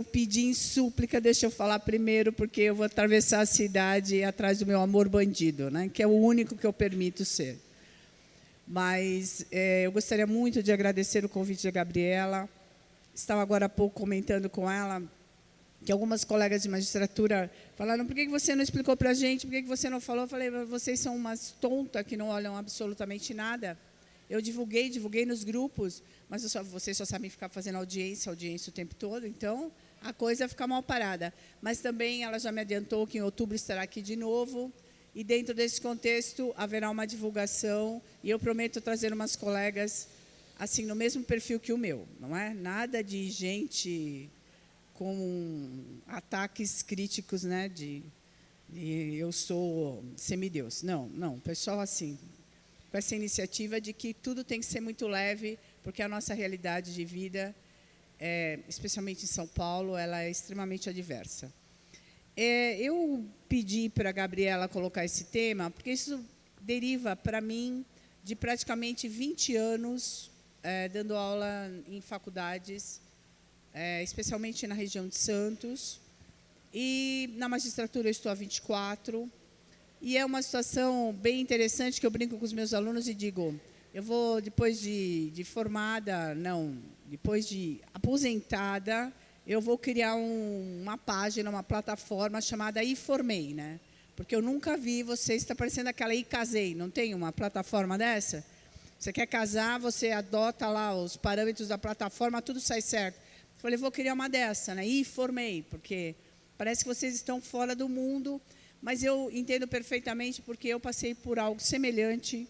Pedi em súplica, deixa eu falar primeiro, porque eu vou atravessar a cidade atrás do meu amor bandido, né? Que é o único que eu permito ser. Mas eu gostaria muito de agradecer o convite da Gabriela. Estava agora há pouco comentando com ela que algumas colegas de magistratura falaram: por que você não explicou para a gente, por que você não falou? Eu falei: vocês são umas tontas que não olham absolutamente nada. Eu divulguei nos grupos, mas vocês só sabem ficar fazendo audiência o tempo todo, então a coisa fica mal parada. Mas também ela já me adiantou que em outubro estará aqui de novo, e dentro desse contexto haverá uma divulgação, e eu prometo trazer umas colegas assim no mesmo perfil que o meu, não é? Nada de gente com ataques críticos, né, de eu sou semideus. Não, pessoal assim, com essa iniciativa de que tudo tem que ser muito leve, porque a nossa realidade de vida, especialmente em São Paulo, ela é extremamente adversa. Eu pedi para a Gabriela colocar esse tema, porque isso deriva, para mim, de praticamente 20 anos dando aula em faculdades, especialmente na região de Santos, e na magistratura eu estou há 24. E é uma situação bem interessante que eu brinco com os meus alunos e digo: eu vou, depois de formada, não, depois de aposentada, eu vou criar uma página, uma plataforma chamada iFormei, né? Porque eu nunca vi vocês, está parecendo aquela iCasei, não tem uma plataforma dessa? Você quer casar, você adota lá os parâmetros da plataforma, tudo sai certo. Eu falei: vou criar uma dessa, né? iFormei, porque parece que vocês estão fora do mundo. Mas eu entendo perfeitamente, porque eu passei por algo semelhante.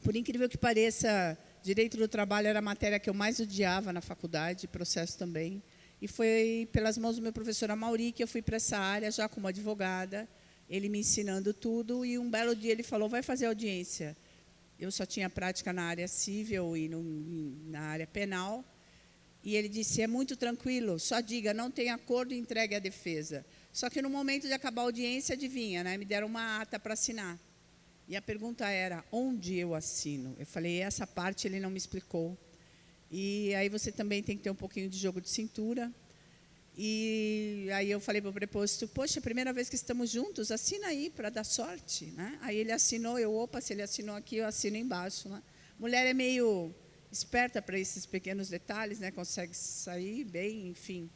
Por incrível que pareça, direito do trabalho era a matéria que eu mais odiava na faculdade, processo também. E foi pelas mãos do meu professor Amauri que eu fui para essa área, já como advogada, ele me ensinando tudo. E um belo dia ele falou: vai fazer audiência. Eu só tinha prática na área civil e na área penal. E ele disse: é muito tranquilo, só diga, não tem acordo e entregue à defesa. Só que no momento de acabar a audiência, adivinha, né? Me deram uma ata para assinar. E a pergunta era: onde eu assino? Eu falei: essa parte ele não me explicou. E aí você também tem que ter um pouquinho de jogo de cintura. E aí eu falei para o preposto: poxa, primeira vez que estamos juntos, assina aí para dar sorte, né? Aí ele assinou, opa, se ele assinou aqui, eu assino embaixo, né? Mulher é meio esperta para esses pequenos detalhes, né? Consegue sair bem, enfim.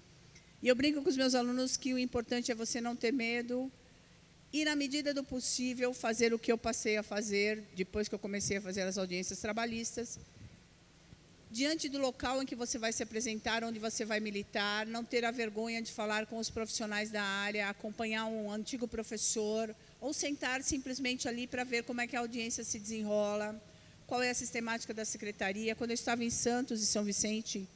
E eu brinco com os meus alunos que o importante é você não ter medo e, na medida do possível, fazer o que eu passei a fazer depois que eu comecei a fazer as audiências trabalhistas, diante do local em que você vai se apresentar, onde você vai militar, não ter a vergonha de falar com os profissionais da área, acompanhar um antigo professor, ou sentar simplesmente ali para ver como é que a audiência se desenrola, qual é a sistemática da secretaria. Quando eu estava em Santos e São Vicente,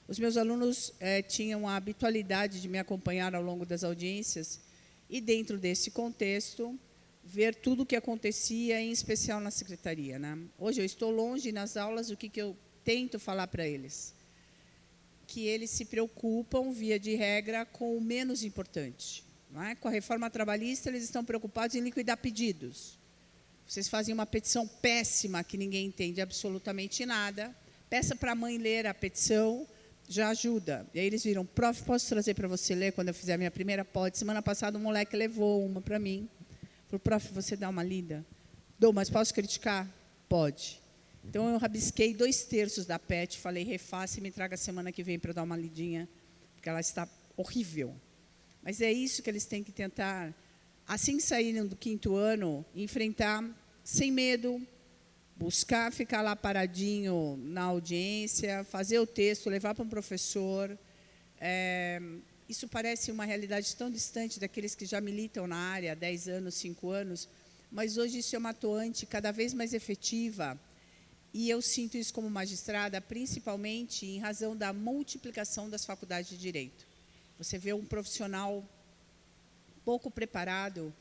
os meus alunos tinham a habitualidade de me acompanhar ao longo das audiências e, dentro desse contexto, ver tudo o que acontecia, em especial na secretaria, né? Hoje eu estou longe nas aulas, o que eu tento falar para eles? Que eles se preocupam, via de regra, com o menos importante. Não é? Com a reforma trabalhista, eles estão preocupados em liquidar pedidos. Vocês fazem uma petição péssima, que ninguém entende absolutamente nada. Peça para a mãe ler a petição, já ajuda. E aí eles viram: prof, posso trazer para você ler quando eu fizer a minha primeira pode? Semana passada um moleque levou uma para mim. Falou: prof, você dá uma lida? Dou, mas posso criticar? Pode. Então eu rabisquei 2/3 da PET, falei: refaça e me traga semana que vem para eu dar uma lidinha, porque ela está horrível. Mas é isso que eles têm que tentar, assim que saírem do 5º ano, enfrentar sem medo, buscar ficar lá paradinho na audiência, fazer o texto, levar para um professor. Isso parece uma realidade tão distante daqueles que já militam na área há 10 anos, 5 anos, mas hoje isso é uma atuante cada vez mais efetiva. E eu sinto isso como magistrada, principalmente em razão da multiplicação das faculdades de direito. Você vê um profissional pouco preparado,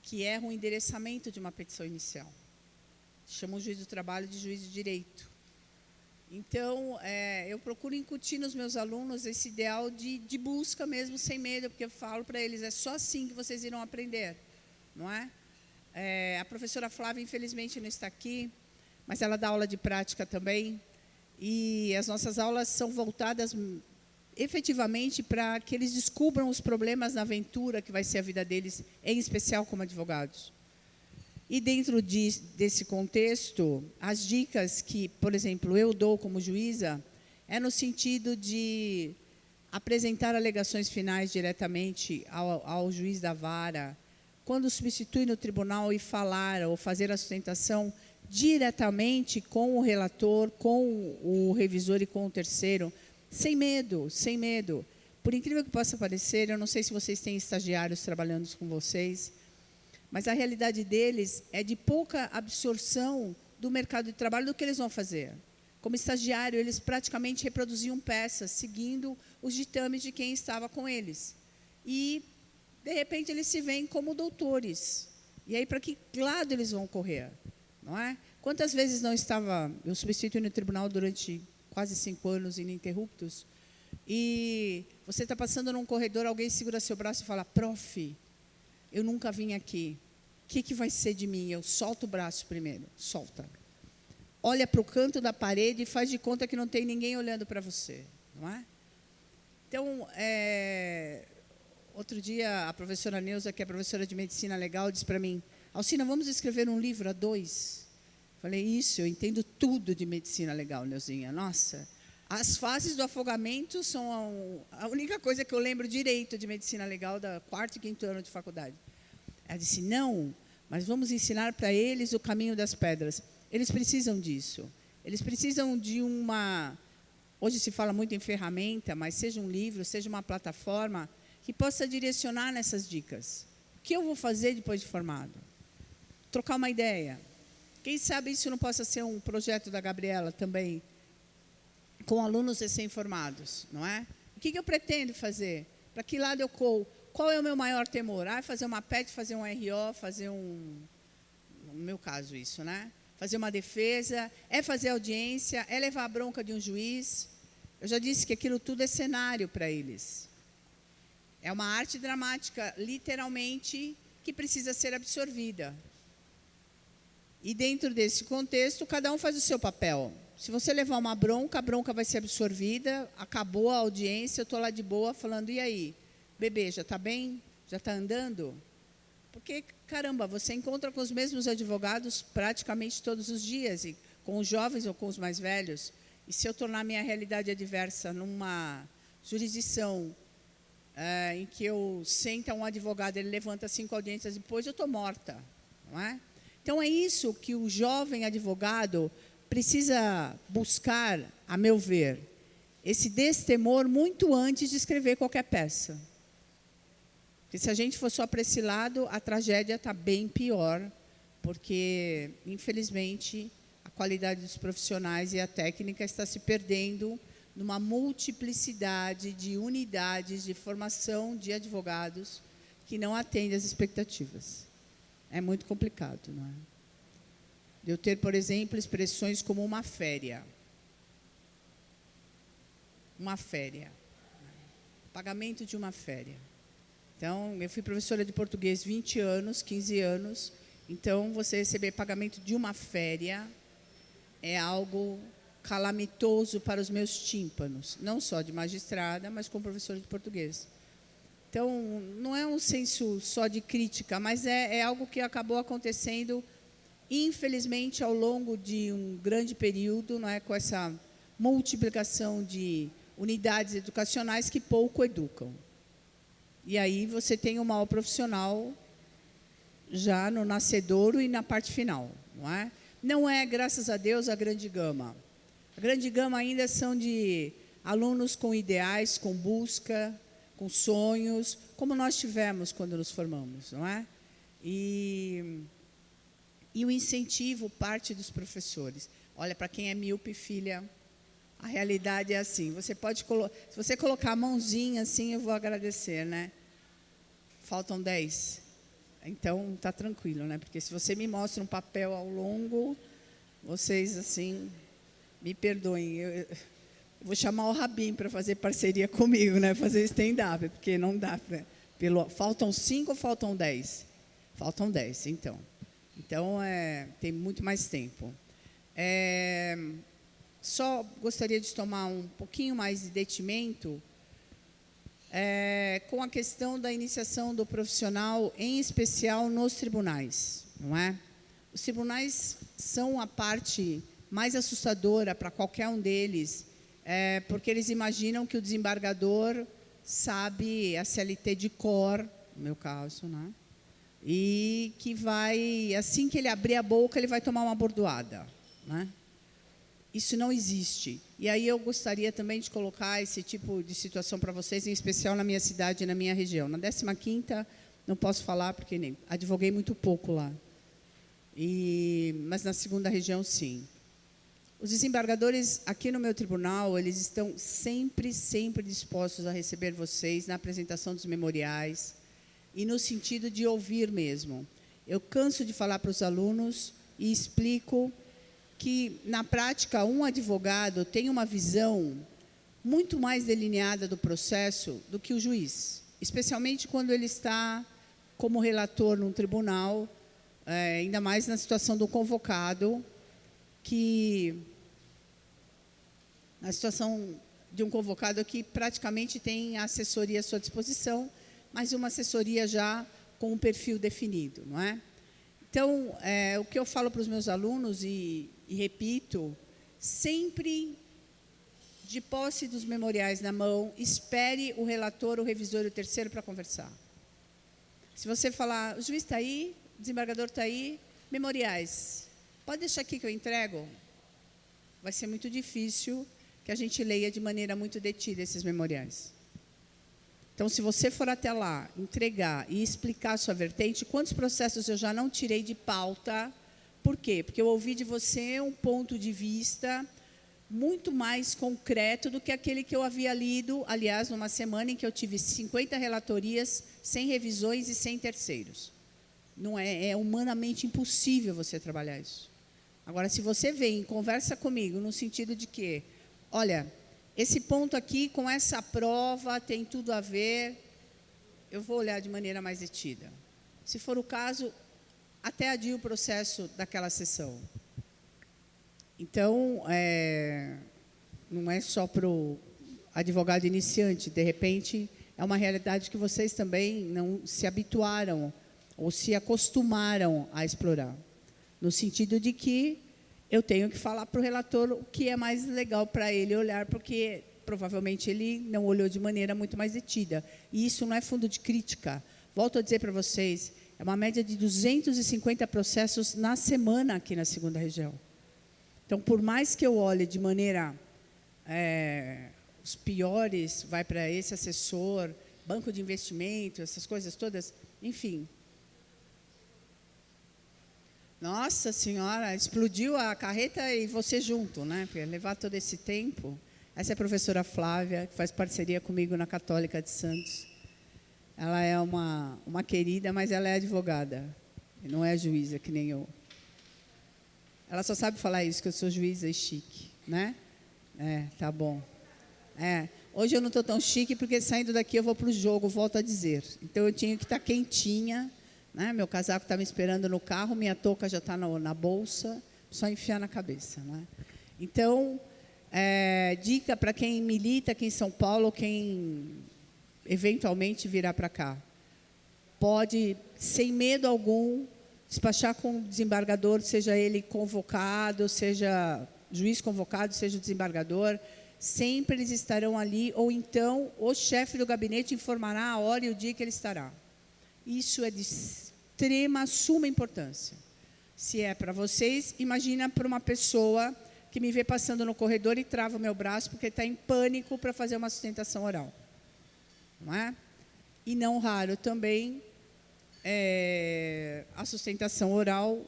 que erra o endereçamento de uma petição inicial. Chama o juiz do trabalho de juiz de direito. Então, eu procuro incutir nos meus alunos esse ideal de busca mesmo, sem medo, porque eu falo para eles: é só assim que vocês irão aprender, não é? A professora Flávia, infelizmente, não está aqui, mas ela dá aula de prática também. E as nossas aulas são voltadas efetivamente para que eles descubram os problemas na aventura que vai ser a vida deles, em especial como advogados. E dentro desse contexto, as dicas que, por exemplo, eu dou como juíza, é no sentido de apresentar alegações finais diretamente ao juiz da vara, quando substitui no tribunal e falar ou fazer a sustentação diretamente com o relator, com o revisor e com o terceiro, sem medo, sem medo. Por incrível que possa parecer, eu não sei se vocês têm estagiários trabalhando com vocês, mas a realidade deles é de pouca absorção do mercado de trabalho do que eles vão fazer. Como estagiário, eles praticamente reproduziam peças, seguindo os ditames de quem estava com eles. E, de repente, eles se veem como doutores. E aí, para que lado eles vão correr? Não é? Quantas vezes não estava... Eu substituí no tribunal durante quase 5 anos ininterruptos, e você está passando num corredor, alguém segura seu braço e fala, prof, eu nunca vim aqui. O que vai ser de mim? Eu solto o braço primeiro. Solta. Olha para o canto da parede e faz de conta que não tem ninguém olhando para você. Não é? Então, outro dia, a professora Neuza, que é professora de medicina legal, disse para mim, Alcina, vamos escrever um livro a 2? Falei, isso, eu entendo tudo de medicina legal, Neuzinha. Nossa, as fases do afogamento são a única coisa que eu lembro direito de medicina legal da 4º e 5º ano de faculdade. Ela disse, não, mas vamos ensinar para eles o caminho das pedras. Eles precisam disso. Eles precisam de uma... Hoje se fala muito em ferramenta, mas seja um livro, seja uma plataforma que possa direcionar nessas dicas. O que eu vou fazer depois de formado? Trocar uma ideia. Quem sabe isso não possa ser um projeto da Gabriela também, com alunos recém-formados, não é? O que eu pretendo fazer? Para que lado eu corro? Qual é o meu maior temor? Fazer uma PET, fazer um RO, fazer um... No meu caso, isso, né? Fazer uma defesa, fazer audiência, levar a bronca de um juiz. Eu já disse que aquilo tudo é cenário para eles. É uma arte dramática, literalmente, que precisa ser absorvida. E dentro desse contexto, cada um faz o seu papel. Se você levar uma bronca, a bronca vai ser absorvida, acabou a audiência, eu estou lá de boa falando, e aí? Bebê, já está bem? Já está andando? Porque, caramba, você encontra com os mesmos advogados praticamente todos os dias, e com os jovens ou com os mais velhos. E se eu tornar minha realidade adversa numa jurisdição em que eu senta um advogado, ele levanta 5 audiências depois, eu estou morta, não é? Então, é isso que o jovem advogado precisa buscar, a meu ver, esse destemor muito antes de escrever qualquer peça. Porque se a gente for só para esse lado, a tragédia está bem pior, porque, infelizmente, a qualidade dos profissionais e a técnica está se perdendo numa multiplicidade de unidades de formação de advogados que não atende às expectativas. É muito complicado, não é? Eu ter, por exemplo, expressões como uma féria. Uma féria. Pagamento de uma féria. Então, eu fui professora de português 20 anos, 15 anos. Então, você receber pagamento de uma féria é algo calamitoso para os meus tímpanos. Não só de magistrada, mas como professora de português. Então, não é um senso só de crítica, mas é algo que acabou acontecendo, infelizmente, ao longo de um grande período, não é, com essa multiplicação de unidades educacionais que pouco educam. E aí você tem um mau profissional já no nascedouro e na parte final, não é? Não é, graças a Deus, a grande gama. A grande gama ainda são de alunos com ideais, com busca, com sonhos, como nós tivemos quando nos formamos, não é? E o incentivo parte dos professores. Olha, para quem é míope, filha, a realidade é assim. Você pode se você colocar a mãozinha assim, eu vou agradecer, né? Faltam 10. Então, está tranquilo, né? Porque se você me mostra um papel ao longo, vocês, assim, me perdoem. Eu vou chamar o Rabin para fazer parceria comigo, né? Fazer stand-up, porque não dá para... Faltam 5 ou faltam 10? Faltam 10, então. Então, tem muito mais tempo. só gostaria de tomar um pouquinho mais de detimento com a questão da iniciação do profissional, em especial nos tribunais, não é? Os tribunais são a parte mais assustadora para qualquer um deles, porque eles imaginam que o desembargador sabe a CLT de cor, no meu caso, né? E que vai, assim que ele abrir a boca, ele vai tomar uma bordoada, né? Isso não existe. E aí eu gostaria também de colocar esse tipo de situação para vocês, em especial na minha cidade e na minha região. Na 15ª, não posso falar, porque nem advoguei muito pouco lá. Mas na 2ª região, sim. Os desembargadores aqui no meu tribunal, eles estão sempre dispostos a receber vocês na apresentação dos memoriais e no sentido de ouvir mesmo. Eu canso de falar para os alunos e explico que, na prática, um advogado tem uma visão muito mais delineada do processo do que o juiz, especialmente quando ele está como relator num tribunal, ainda mais na situação do convocado, na situação de um convocado que praticamente tem a assessoria à sua disposição, mas uma assessoria já com um perfil definido, não é? Então, o que eu falo para os meus alunos, e repito, sempre de posse dos memoriais na mão, espere o relator, o revisor e o terceiro para conversar. Se você falar, o juiz está aí, o desembargador está aí, memoriais, pode deixar aqui que eu entrego? Vai ser muito difícil que a gente leia de maneira muito detida esses memoriais. Então, se você for até lá, entregar e explicar a sua vertente, quantos processos eu já não tirei de pauta? Por quê? Porque eu ouvi de você um ponto de vista muito mais concreto do que aquele que eu havia lido, aliás, numa semana em que eu tive 50 relatorias, sem revisões e sem terceiros. Não é humanamente impossível você trabalhar isso. Agora, se você vem e conversa comigo no sentido de que, olha, esse ponto aqui com essa prova tem tudo a ver, eu vou olhar de maneira mais detida. Se for o caso, até adio o processo daquela sessão. Então, não é só para o advogado iniciante, de repente, é uma realidade que vocês também não se habituaram ou se acostumaram a explorar, no sentido de que eu tenho que falar para o relator o que é mais legal para ele olhar, porque provavelmente ele não olhou de maneira muito mais detida. E isso não é fundo de crítica. Volto a dizer para vocês, é uma média de 250 processos na semana aqui na 2ª região. Então, por mais que eu olhe de maneira, os piores, vai para esse assessor, banco de investimento, essas coisas todas, enfim. Nossa senhora, explodiu a carreta e você junto, né? Porque levar todo esse tempo. Essa é a professora Flávia, que faz parceria comigo na Católica de Santos. Ela é uma querida, mas ela é advogada. Não é juíza, que nem eu. Ela só sabe falar isso, que eu sou juíza e chique, né? Tá bom. Hoje eu não estou tão chique, porque saindo daqui eu vou para o jogo, volto a dizer. Então eu tinha que estar quentinha, né? Meu casaco está me esperando no carro, minha touca já está na bolsa, só enfiar na cabeça, né? Então, dica para quem milita aqui em São Paulo, quem eventualmente virá para cá. Pode, sem medo algum, despachar com o desembargador, seja ele convocado, seja juiz convocado, seja o desembargador, sempre eles estarão ali, ou então o chefe do gabinete informará a hora e o dia que ele estará. Isso é de extrema, suma importância. Se é para vocês, imagina para uma pessoa que me vê passando no corredor e trava o meu braço porque está em pânico para fazer uma sustentação oral. Não é? E não raro também, a sustentação oral,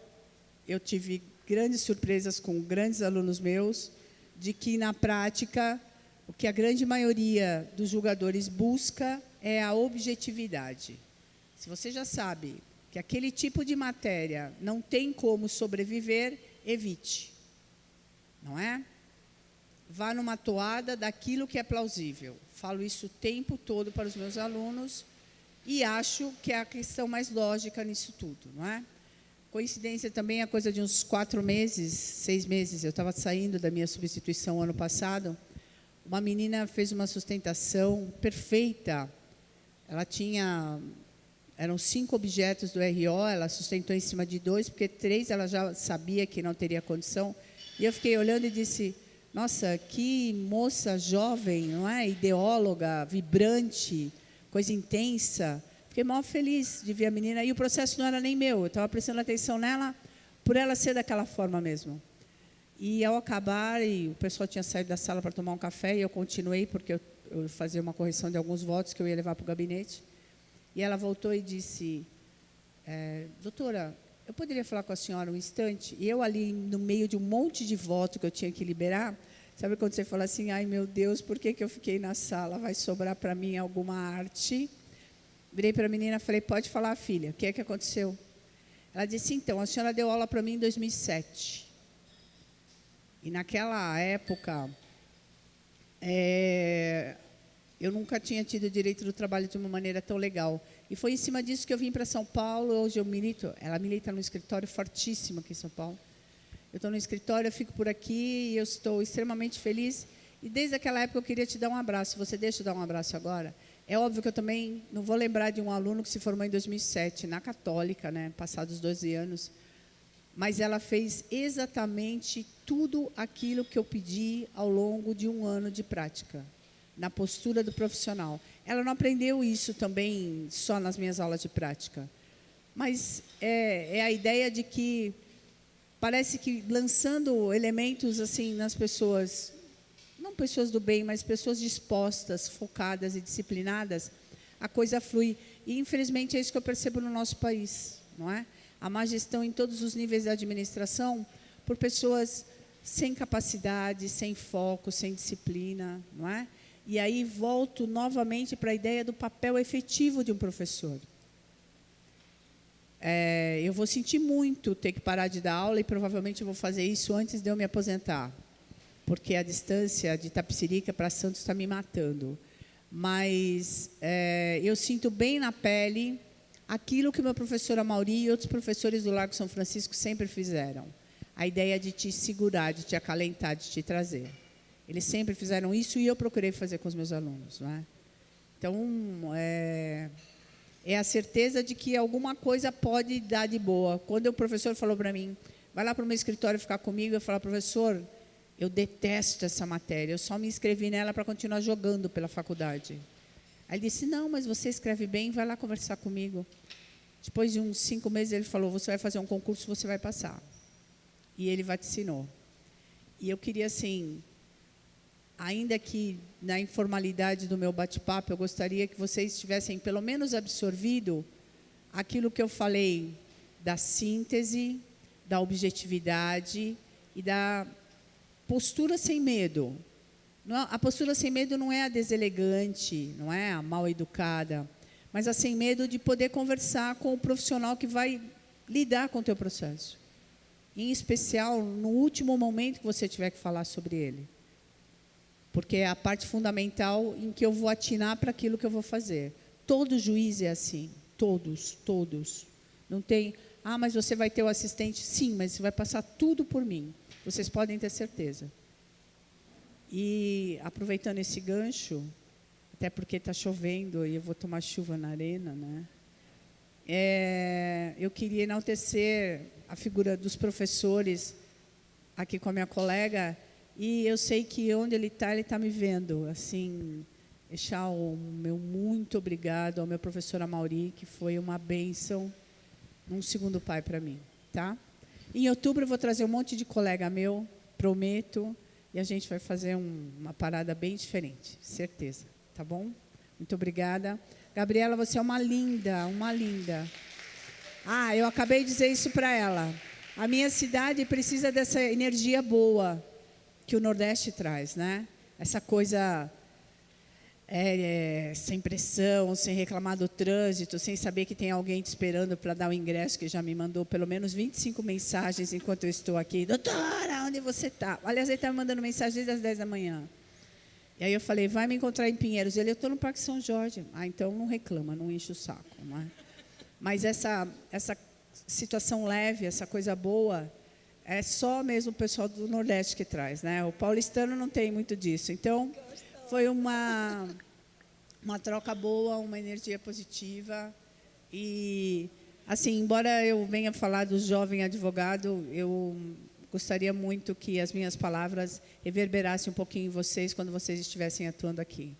eu tive grandes surpresas com grandes alunos meus, de que, na prática, o que a grande maioria dos julgadores busca é a objetividade. Se você já sabe que aquele tipo de matéria não tem como sobreviver, evite. Não é? Vá numa toada daquilo que é plausível. Falo isso o tempo todo para os meus alunos e acho que é a questão mais lógica nisso tudo, não é? Coincidência também, a coisa de uns 4 meses, 6 meses, eu estava saindo da minha substituição ano passado, uma menina fez uma sustentação perfeita. Ela tinha, eram 5 objetos do RO, ela sustentou em cima de 2, porque 3 ela já sabia que não teria condição. E eu fiquei olhando e disse, nossa, que moça jovem, não é? Ideóloga, vibrante, coisa intensa. Fiquei mal feliz de ver a menina. E o processo não era nem meu, eu estava prestando atenção nela por ela ser daquela forma mesmo. E ao acabar, e o pessoal tinha saído da sala para tomar um café, e eu continuei, porque eu fazia uma correção de alguns votos que eu ia levar para o gabinete. E ela voltou e disse, doutora, eu poderia falar com a senhora um instante? E eu ali, no meio de um monte de voto que eu tinha que liberar, sabe quando você fala assim, ai meu Deus, por que eu fiquei na sala? Vai sobrar para mim alguma arte? Virei para a menina e falei, pode falar, filha, o que é que aconteceu? Ela disse, então, a senhora deu aula para mim em 2007. E naquela época, eu nunca tinha tido direito do trabalho de uma maneira tão legal. E foi em cima disso que eu vim para São Paulo. Hoje eu milito, ela milita num escritório fortíssimo aqui em São Paulo. Eu estou no escritório, eu fico por aqui e eu estou extremamente feliz. E desde aquela época eu queria te dar um abraço. Você deixa eu dar um abraço agora? É óbvio que eu também não vou lembrar de um aluno que se formou em 2007, na Católica, né, passados 12 anos. Mas ela fez exatamente tudo aquilo que eu pedi ao longo de um ano de prática, na postura do profissional. Ela não aprendeu isso também só nas minhas aulas de prática, mas é a ideia de que parece que lançando elementos assim nas pessoas, não pessoas do bem, mas pessoas dispostas, focadas e disciplinadas, a coisa flui. E, infelizmente, é isso que eu percebo no nosso país, não é? A má gestão em todos os níveis da administração por pessoas sem capacidade, sem foco, sem disciplina, não é? E aí volto novamente para a ideia do papel efetivo de um professor. Eu vou sentir muito ter que parar de dar aula e provavelmente eu vou fazer isso antes de eu me aposentar, porque a distância de Itapecerica para Santos está me matando. Mas eu sinto bem na pele aquilo que o meu professor Amauri e outros professores do Largo São Francisco sempre fizeram. A ideia de te segurar, de te acalentar, de te trazer. Eles sempre fizeram isso e eu procurei fazer com os meus alunos, não é? Então, é a certeza de que alguma coisa pode dar de boa. Quando o professor falou para mim, vai lá para o meu escritório ficar comigo, eu falei, professor, eu detesto essa matéria, eu só me inscrevi nela para continuar jogando pela faculdade. Aí ele disse, não, mas você escreve bem, vai lá conversar comigo. Depois de uns 5 meses, ele falou, você vai fazer um concurso, você vai passar. E ele vaticinou. E eu queria, assim, ainda que na informalidade do meu bate-papo, eu gostaria que vocês tivessem pelo menos absorvido aquilo que eu falei da síntese, da objetividade e da postura sem medo. A postura sem medo não é a deselegante, não é a mal educada, mas a sem medo de poder conversar com o profissional que vai lidar com o teu processo. Em especial, no último momento que você tiver que falar sobre ele. Porque é a parte fundamental em que eu vou atinar para aquilo que eu vou fazer. Todo juiz é assim, todos. Não tem, mas você vai ter o assistente. Sim, mas você vai passar tudo por mim. Vocês podem ter certeza. E, aproveitando esse gancho, até porque está chovendo e eu vou tomar chuva na arena, né? Eu queria enaltecer a figura dos professores aqui com a minha colega, e eu sei que onde ele está me vendo. Assim, deixar o meu muito obrigado ao meu professor Amauri, que foi uma bênção, um segundo pai para mim, tá? Em outubro eu vou trazer um monte de colega meu, prometo, e a gente vai fazer uma parada bem diferente, certeza, tá bom? Muito obrigada. Gabriela, você é uma linda, uma linda. Eu acabei de dizer isso para ela. A minha cidade precisa dessa energia boa que o Nordeste traz, né? Essa coisa sem pressão, sem reclamar do trânsito, sem saber que tem alguém te esperando para dar o ingresso, que já me mandou pelo menos 25 mensagens enquanto eu estou aqui. Doutora, onde você está? Aliás, ele está me mandando mensagem desde as 10 da manhã. E aí eu falei, vai me encontrar em Pinheiros. Ele, eu estou no Parque São Jorge. Então não reclama, não enche o saco, não é? Mas essa situação leve, essa coisa boa, é só mesmo o pessoal do Nordeste que traz, né? O paulistano não tem muito disso. Então, foi uma troca boa, uma energia positiva. E, assim, embora eu venha falar do jovem advogado, eu gostaria muito que as minhas palavras reverberassem um pouquinho em vocês quando vocês estivessem atuando aqui.